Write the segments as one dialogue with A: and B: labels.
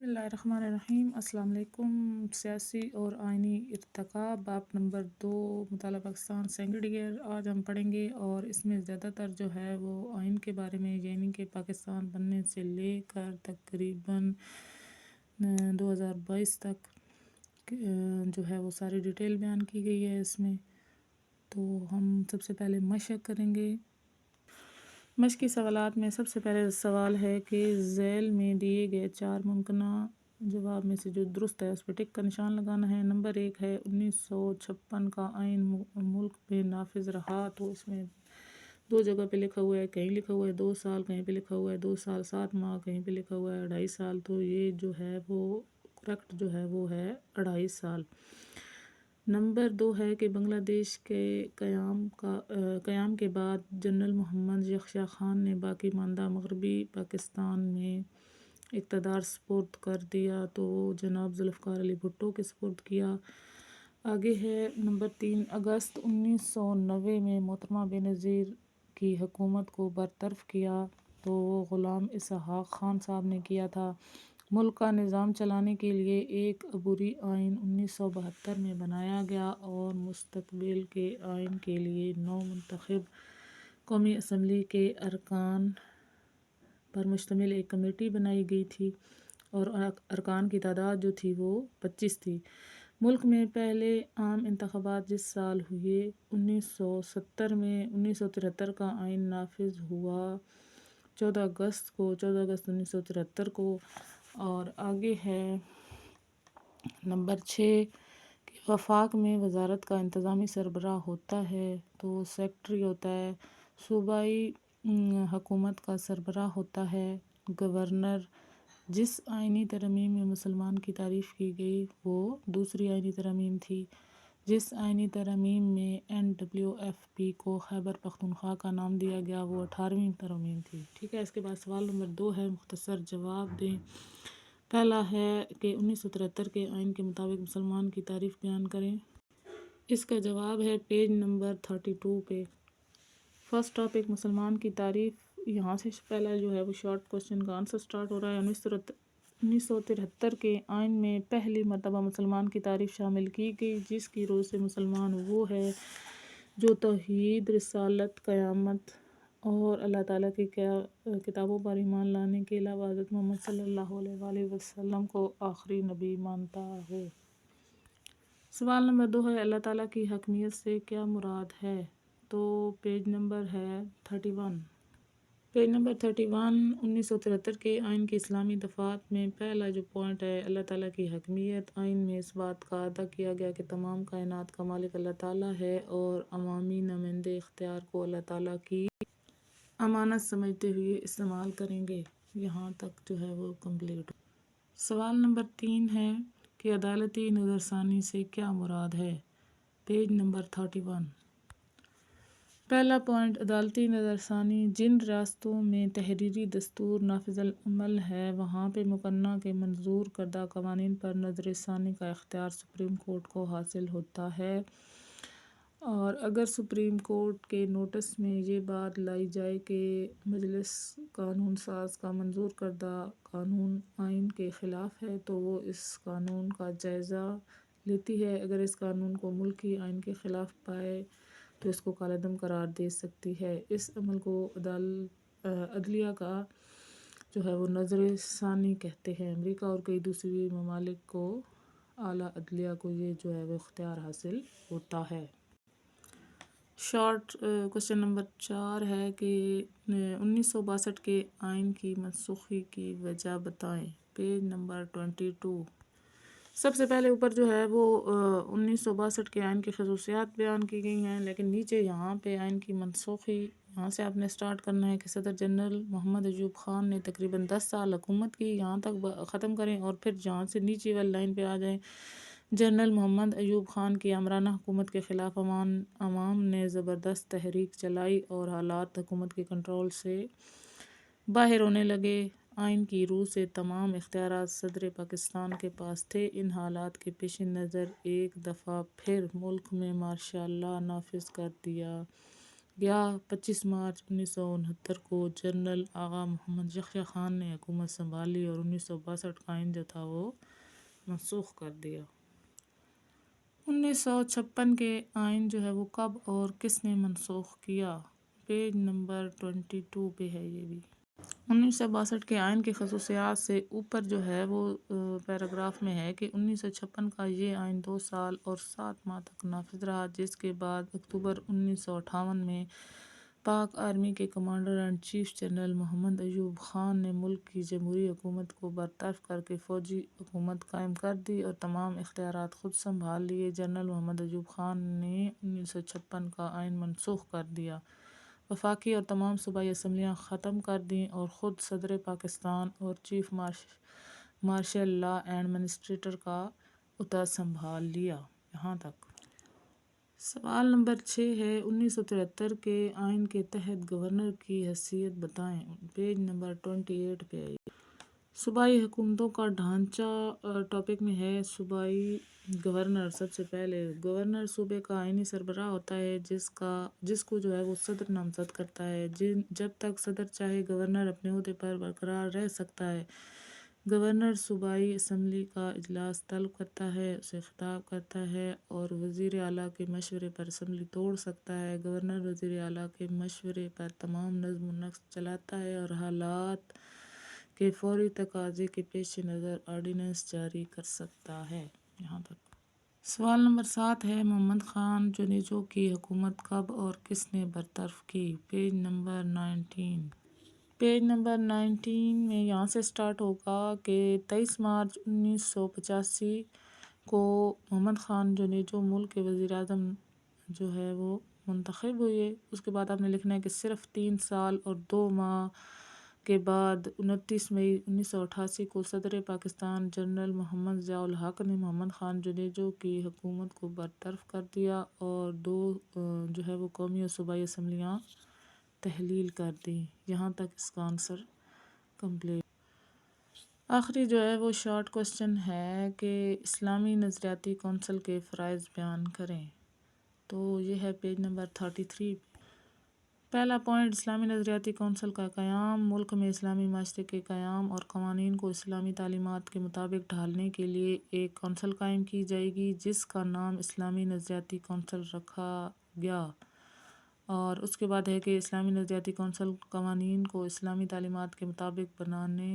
A: بسم اللہ الرحمن الرحیم۔ السلام علیکم۔ سیاسی اور آئینی ارتقاء باب نمبر 2 مطالعہ پاکستان سیکنڈ ایئر آج ہم پڑھیں گے، اور اس میں زیادہ تر جو ہے وہ آئین کے بارے میں، یعنی کہ پاکستان بننے سے لے کر تقریباً 2022 تک جو ہے وہ ساری ڈیٹیل بیان کی گئی ہے اس میں۔ تو ہم سب سے پہلے مشق کریں گے۔ مشقی سوالات میں سب سے پہلے سوال ہے کہ ذیل میں دیے گئے 4 ممکنہ جواب میں سے جو درست ہے اس پہ ٹک کا نشان لگانا ہے۔ نمبر 1 ہے 1956 کا آئین ملک میں نافذ رہا، تو اس میں 2 جگہ پہ لکھا ہوا ہے، کہیں لکھا ہوا ہے 2 سال، کہیں پہ لکھا ہوا ہے 2 سال 7 ماہ، کہیں پہ لکھا ہوا ہے 2.5 سال، تو یہ جو ہے وہ کریکٹ جو ہے وہ ہے 2.5 سال۔ نمبر 2 ہے کہ بنگلہ دیش کے قیام کے بعد جنرل محمد یحییٰ خان نے باقی ماندہ مغربی پاکستان میں اقتدار سپرد کر دیا، تو جناب ذوالفقار علی بھٹو کے سپرد کیا۔ آگے ہے نمبر 3، اگست 1990 میں محترمہ بینظیر کی حکومت کو برطرف کیا، تو وہ غلام اسحاق خان صاحب نے کیا تھا۔ ملک کا نظام چلانے کے لیے ایک عبوری آئین 1972 میں بنایا گیا، اور مستقبل کے آئین کے لیے نو منتخب قومی اسمبلی کے ارکان پر مشتمل ایک کمیٹی بنائی گئی تھی، اور ارکان کی تعداد جو تھی وہ 25 تھی۔ ملک میں پہلے عام انتخابات جس سال ہوئے 1970 میں 1973 کا آئین نافذ ہوا 14 اگست 1973 کو۔ اور آگے ہے نمبر 6 کہ وفاق میں وزارت کا انتظامی سربراہ ہوتا ہے، تو سیکرٹری ہوتا ہے۔ صوبائی حکومت کا سربراہ ہوتا ہے گورنر۔ جس آئینی ترمیم میں مسلمان کی تعریف کی گئی وہ دوسری آئینی ترمیم تھی۔ جس آئینی ترمیم میں NWFP کو خیبر پختونخوا کا نام دیا گیا وہ 18ویں ترمیم تھی۔ ٹھیک ہے، اس کے بعد سوال نمبر 2 ہے، مختصر جواب دیں۔ پہلا ہے کہ 1973 کے آئین کے مطابق مسلمان کی تعریف بیان کریں۔ اس کا جواب ہے پیج نمبر 32 پہ۔ فرسٹ ٹاپک مسلمان کی تعریف، یہاں سے پہلا جو ہے وہ شارٹ کوسچن کا آنسر سٹارٹ ہو رہا ہے۔ 1973 کے آئین میں پہلی مرتبہ مسلمان کی تعریف شامل کی گئی، جس کی روح سے مسلمان وہ ہے جو توحید، رسالت، قیامت اور اللہ تعالیٰ کی کتابوں پر ایمان لانے کے علاوہ حضرت محمد صلی اللہ علیہ وآلہ وسلم کو آخری نبی مانتا ہو۔ سوال نمبر 2 ہے اللہ تعالیٰ کی حکمیت سے کیا مراد ہے، تو پیج نمبر ہے 31۔ پیج نمبر 31 1973 کے آئین کی اسلامی دفعات میں پہلا جو پوائنٹ ہے اللہ تعالیٰ کی حکمیت۔ آئین میں اس بات کا اعادہ کیا گیا کہ تمام کائنات کا مالک اللہ تعالیٰ ہے، اور عوامی نمائندے اختیار کو اللہ تعالیٰ کی امانت سمجھتے ہوئے استعمال کریں گے۔ یہاں تک جو ہے وہ کمپلیٹ۔ سوال نمبر 3 ہے کہ عدالتی نظرثانی سے کیا مراد ہے، پیج نمبر 31۔ پہلا پوائنٹ، عدالتی نظرثانی جن ریاستوں میں تحریری دستور نافذ العمل ہے وہاں پہ مقننہ کے منظور کردہ قوانین پر نظر ثانی کا اختیار سپریم کورٹ کو حاصل ہوتا ہے، اور اگر سپریم کورٹ کے نوٹس میں یہ بات لائی جائے کہ مجلس قانون ساز کا منظور کردہ قانون آئین کے خلاف ہے، تو وہ اس قانون کا جائزہ لیتی ہے۔ اگر اس قانون کو ملکی آئین کے خلاف پائے تو اس کو کالعدم قرار دے سکتی ہے۔ اس عمل کو عدلیہ کا جو ہے وہ نظر ثانی کہتے ہیں۔ امریکہ اور کئی دوسری ممالک کو اعلیٰ عدلیہ کو یہ جو ہے وہ اختیار حاصل ہوتا ہے۔ شارٹ کوسچن نمبر 4 ہے کہ 1962 کے آئین کی منسوخی کی وجہ بتائیں، پیج نمبر 22۔ سب سے پہلے اوپر جو ہے وہ 1962 کے آئین کی خصوصیات بیان کی گئی ہیں، لیکن نیچے یہاں پہ آئین کی منسوخی، یہاں سے آپ نے سٹارٹ کرنا ہے کہ صدر جنرل محمد ایوب خان نے تقریباً 10 سال حکومت کی، یہاں تک ختم کریں، اور پھر جہاں سے نیچے والی لائن پہ آ جائیں۔ جنرل محمد ایوب خان کی آمرانہ حکومت کے خلاف عوام نے زبردست تحریک چلائی، اور حالات حکومت کے کنٹرول سے باہر ہونے لگے۔ آئین کی روح سے تمام اختیارات صدر پاکستان کے پاس تھے۔ ان حالات کے پیش نظر ایک دفعہ پھر ملک میں مارشل لا نافذ کر دیا گیا 25 مارچ 1969 کو جنرل آغا محمد یحییٰ خان نے حکومت سنبھالی اور 1962 کا آئین جو تھا وہ منسوخ کر دیا۔ 1956 کے آئین جو ہے وہ کب اور کس نے منسوخ کیا؟ پیج نمبر 22 پہ ہے یہ بھی۔ 1962 کے آئین کی خصوصیات سے اوپر جو ہے وہ پیراگراف میں ہے کہ 1956 کا یہ آئین 2 سال اور 7 ماہ تک نافذ رہا، جس کے بعد اکتوبر 1958 میں پاک آرمی کے کمانڈر ان چیف جنرل محمد ایوب خان نے ملک کی جمہوری حکومت کو برطرف کر کے فوجی حکومت قائم کر دی اور تمام اختیارات خود سنبھال لیے۔ جنرل محمد ایوب خان نے 1956 کا آئین منسوخ کر دیا، وفاقی اور تمام صوبائی اسمبلیاں ختم کر دیں اور خود صدر پاکستان اور chief martial law and administrator کا عہدہ سنبھال لیا۔ یہاں تک۔ سوال نمبر 6 ہے 1973 کے آئین کے تحت گورنر کی حیثیت بتائیں۔ پیج نمبر 28 پہ آئیے۔ صوبائی حکومتوں کا ڈھانچہ ٹاپک میں ہے صوبائی گورنر۔ سب سے پہلے گورنر صوبے کا آئینی سربراہ ہوتا ہے جس کو جو ہے وہ صدر نامزد کرتا ہے۔ جب تک صدر چاہے گورنر اپنے عہدے پر برقرار رہ سکتا ہے۔ گورنر صوبائی اسمبلی کا اجلاس طلب کرتا ہے، اسے خطاب کرتا ہے اور وزیر اعلیٰ کے مشورے پر اسمبلی توڑ سکتا ہے۔ گورنر وزیر اعلیٰ کے مشورے پر تمام نظم و نسق چلاتا ہے اور حالات کے فوری تقاضے کے پیش نظر آرڈیننس جاری کر سکتا ہے۔ یہاں تک۔ سوال نمبر 7 ہے محمد خان جونیجو کی حکومت کب اور کس نے برطرف کی؟ Page number 19۔ پیج نمبر 19 میں یہاں سے سٹارٹ ہوگا کہ 23 مارچ 1985 کو محمد خان جونیجو ملک کے وزیر اعظم جو ہے وہ منتخب ہوئے۔ اس کے بعد آپ نے لکھنا ہے کہ صرف 3 سال اور 2 ماہ کے بعد 29 مئی 1988 کو صدر پاکستان جنرل محمد ضیاء الحق نے محمد خان جونیجو کی حکومت کو برطرف کر دیا اور 2 جو ہے وہ قومی اور صوبائی اسمبلیاں تحلیل کر دیں۔ یہاں تک اس کا آنسر کمپلیٹ۔ آخری جو ہے وہ شارٹ کوسچن ہے کہ اسلامی نظریاتی کونسل کے فرائض بیان کریں۔ تو یہ ہے پیج نمبر 33۔ پہلا پوائنٹ، اسلامی نظریاتی کونسل کا قیام۔ ملک میں اسلامی معاشرے کے قیام اور قوانین کو اسلامی تعلیمات کے مطابق ڈھالنے کے لیے ایک کونسل قائم کی جائے گی جس کا نام اسلامی نظریاتی کونسل رکھا گیا۔ اور اس کے بعد ہے کہ اسلامی نظریاتی کونسل قوانین کو اسلامی تعلیمات کے مطابق بنانے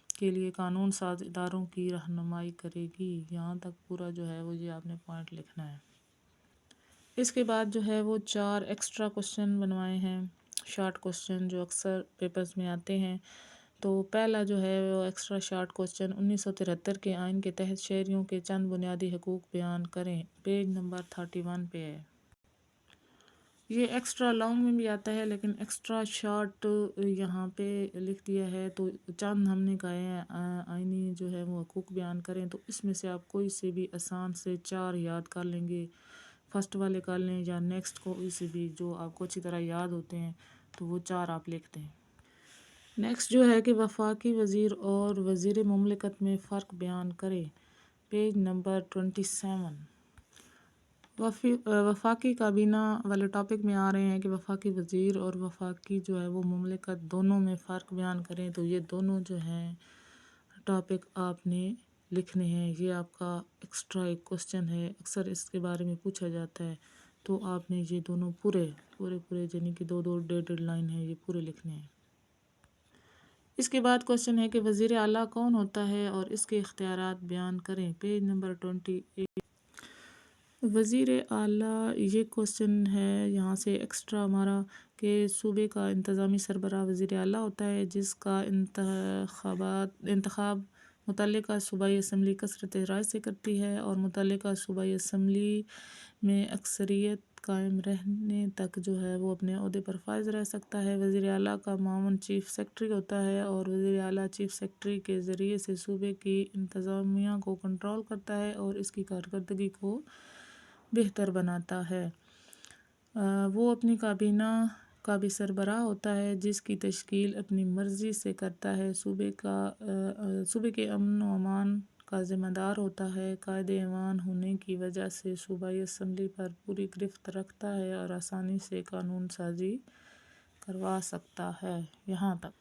A: کے لیے قانون ساز اداروں کی رہنمائی کرے گی۔ یہاں تک پورا جو ہے وہ یہ آپ نے پوائنٹ لکھنا ہے۔ اس کے بعد جو ہے وہ 4 ایکسٹرا کوسچن بنوائے ہیں، شارٹ کوسچن جو اکثر پیپرز میں آتے ہیں۔ تو پہلا جو ہے وہ ایکسٹرا شارٹ کوسچن 1973 کے آئین کے تحت شہریوں کے چند بنیادی حقوق بیان کریں۔ پیج نمبر 31 پہ ہے۔ یہ ایکسٹرا لانگ میں بھی آتا ہے لیکن ایکسٹرا شارٹ یہاں پہ لکھ دیا ہے، تو چند ہم نے کہے ہیں آئینی جو ہے وہ حقوق بیان کریں، تو اس میں سے آپ کوئی سے بھی آسان سے 4 یاد کر لیں گے، فرسٹ والے کر لیں یا نیکسٹ کوئی سے بھی جو آپ کو اچھی طرح یاد ہوتے ہیں تو وہ 4 آپ لکھ دیں۔ نیکسٹ جو ہے کہ وفاقی وزیر اور وزیر مملکت میں فرق بیان کریں۔ Page number 27۔ وفاقی کابینہ والے ٹاپک میں آ رہے ہیں کہ وفاقی وزیر اور وفاقی جو ہے وہ مملکت دونوں میں فرق بیان کریں، تو یہ دونوں جو ہیں ٹاپک آپ نے لکھنے ہیں۔ یہ آپ کا ایکسٹرا ایک کوسچن ہے، اکثر اس کے بارے میں پوچھا جاتا ہے، تو آپ نے یہ دونوں پورے یعنی کہ 2 ڈیڈ لائن ہیں، یہ پورے لکھنے ہیں۔ اس کے بعد کوسچن ہے کہ وزیر اعلیٰ کون ہوتا ہے اور اس کے اختیارات بیان کریں۔ Page number 28۔ وزیر اعلیٰ یہ کوسچن ہے یہاں سے ایکسٹرا ہمارا کہ صوبے کا انتظامی سربراہ وزیر اعلیٰ ہوتا ہے جس کا انتخاب متعلقہ صوبائی اسمبلی کثرت رائے سے کرتی ہے اور متعلقہ صوبائی اسمبلی میں اکثریت قائم رہنے تک جو ہے وہ اپنے عہدے پر فائز رہ سکتا ہے۔ وزیر اعلیٰ کا معاون چیف سیکرٹری ہوتا ہے اور وزیر اعلیٰ چیف سیکرٹری کے ذریعے سے صوبے کی انتظامیہ کو کنٹرول کرتا ہے اور اس کی کارکردگی کو بہتر بناتا ہے۔ وہ اپنی کابینہ کا بھی سربراہ ہوتا ہے جس کی تشکیل اپنی مرضی سے کرتا ہے۔ صوبے کے امن و امان کا ذمہ دار ہوتا ہے، قائد ایوان ہونے کی وجہ سے صوبائی اسمبلی پر پوری گرفت رکھتا ہے اور آسانی سے قانون سازی کروا سکتا ہے۔ یہاں تک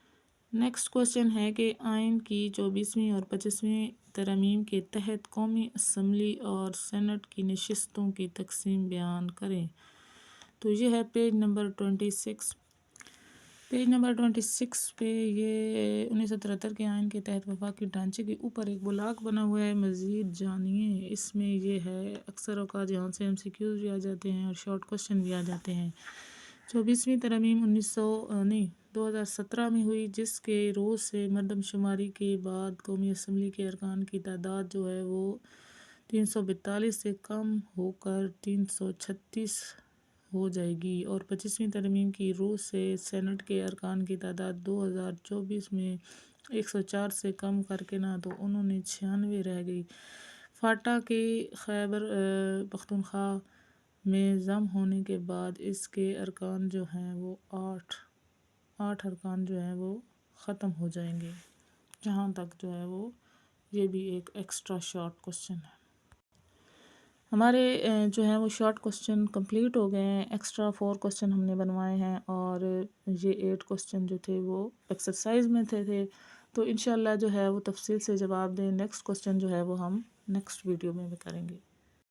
A: نیکسٹ کوشچن ہے کہ آئین کی 24ویں اور 25ویں ترمیم کے تحت قومی اسمبلی اور سینٹ کی نشستوں کی تقسیم بیان کریں۔ تو یہ ہے پیج نمبر 26۔ پیج نمبر 26 پہ یہ 1973 کے آئین کے تحت وفاقی ڈھانچے کے اوپر ایک بلاک بنا ہوا ہے، مزید جانیے۔ اس میں یہ ہے اکثر اوقات یہاں سے MCQs بھی آ جاتے ہیں اور شارٹ کوشچن بھی آ جاتے ہیں۔ 24ویں ترمیم 2017 میں ہوئی، جس کے روز سے مردم شماری کے بعد قومی اسمبلی کے ارکان کی تعداد جو ہے وہ 342 سے کم ہو کر 336 ہو جائے گی، اور 25ویں ترمیم کی روز سے سینٹ کے ارکان کی تعداد 2024 میں 104 سے کم کر کے نہ تو انہوں نے 96 رہ گئی۔ فاٹا کے خیبر پختونخوا میں ضم ہونے کے بعد اس کے ارکان جو ہیں وہ آٹھ ارکان جو ہیں وہ ختم ہو جائیں گے۔ جہاں تک جو ہے وہ یہ بھی ایک ایکسٹرا شارٹ کوشچن ہے۔ ہمارے جو ہیں وہ شارٹ کوشچن کمپلیٹ ہو گئے ہیں، ایکسٹرا 4 کوشچن ہم نے بنوائے ہیں، اور یہ 8 کوشچن جو تھے وہ ایکسرسائز میں تھے۔ تو انشاءاللہ جو ہے وہ تفصیل سے جواب دیں۔ نیکسٹ کوشچن جو ہے وہ ہم نیکسٹ ویڈیو میں بھی کریں گے۔